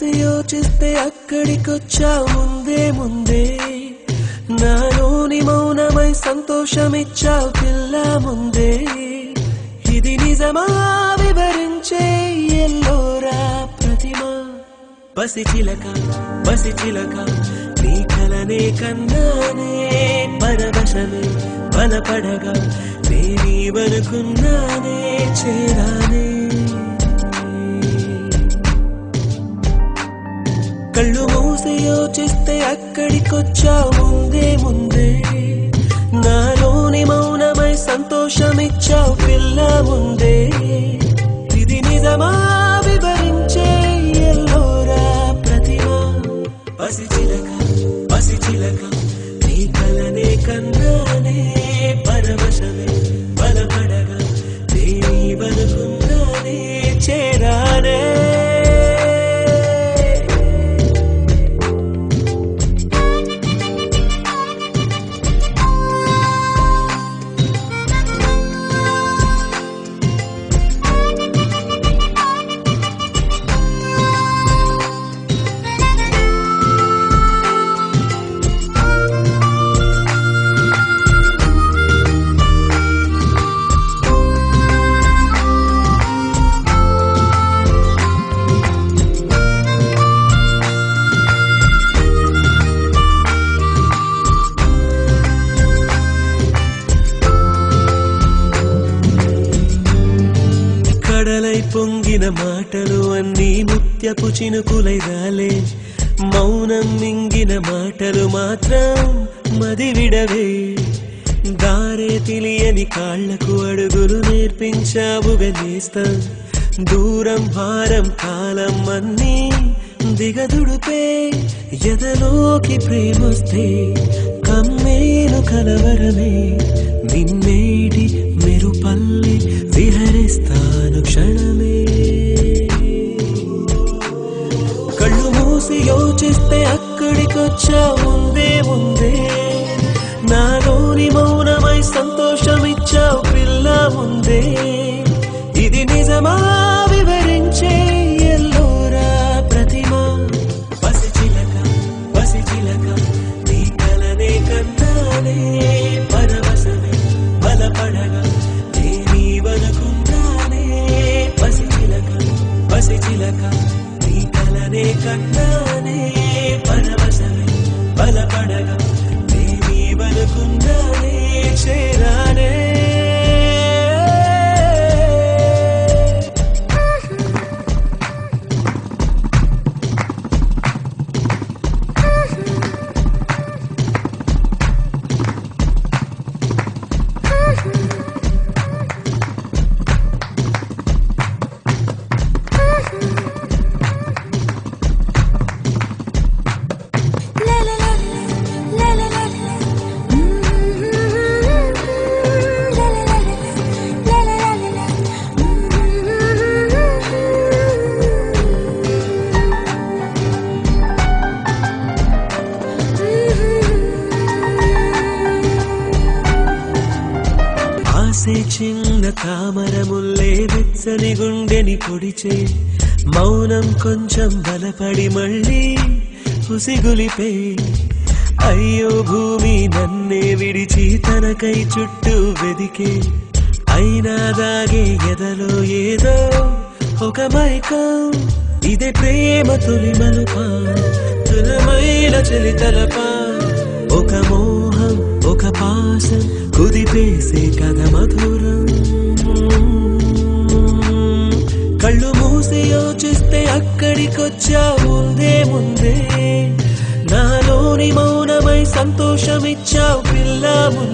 మూసి యోచిస్తే అక్కడికొచ్చావు ముందే ముందే నాలోని మౌనమై సంతోషమిచ్చావు పిల్ల ముందే ఇది నిజమా వివరించే ఎల్లోరా ప్రతిమ పసిచిలక పసిచిలక నీ కలనే కన్నానే పరవశమే బలపడగా నేనీవనుకున్నానే చేరానే కళ్ళు మూసి యోచిస్తే అక్కడికొచ్చావు ముందే ముందే నాలోని మౌనమై సంతోషమిచ్చావు పిల్ల ముందే ఇది నిజమా వివరించే ఎల్లోరా ప్రతిమ పసిచిలక పసిచిలక నీ కలనే కన్నానే పరవశమే బలపడగా నేనీవనుకున్నానే చేరానే కడలై పొంగిన మాటలు అన్నీ ముత్యపు చినుకులై రాలే మౌనం మింగిన మాటలు మాత్రం మది విడవే దారే తెలియని కాళ్లకు అడుగులు నేర్పించావుగా నేస్తా దూరం భారం కాలం అన్నీ దిగదుడుపే ఎదలోకి ప్రేమొస్తే కమ్మేను కలవరమే నిన్నేటి మెరుపల్లి విహరిస్తాను క్షణమే కళ్ళు మూసి యోచిస్తే అక్కడికొచ్చావు ముందే ముందే నాలోని మౌనమై సంతోషమిచ్చావు పిల్ల ముందే ఇది నిజమా వివరించే ఎల్లోరా ప్రతిమ పసిచిలక పసిచిలక నీ కలనే కన్నానే పరవశమే బలపడగా నేనీవనుకున్నానే పసిచిలక పసిచిలక నీ కలనే కన్నానే పరవశమే బలపడగా నేనీవనుకున్నానే చేరానే చిన్న తామరముల్లే వెచ్చని గుండెని పొడిచే మౌనం కొంచెం బలపడి మళ్ళీ ఉసిగులిపే అయ్యో భూమి నన్నే విడిచి తనకై చుట్టూ వెదికే అయినా దాగే ఎదలో ఏదో ఒక మైకం ఇదే ప్రేమ తొలి మలుపా తులమైన చలి తలపా ఒక మోహం ఒక పాశం కుదిపేసే కథ మధురం కళ్ళు మూసి యోచిస్తే అక్కడికొచ్చావు ముందే ముందే నాలోని మౌనమై సంతోషమిచ్చావు పిల్ల ముందే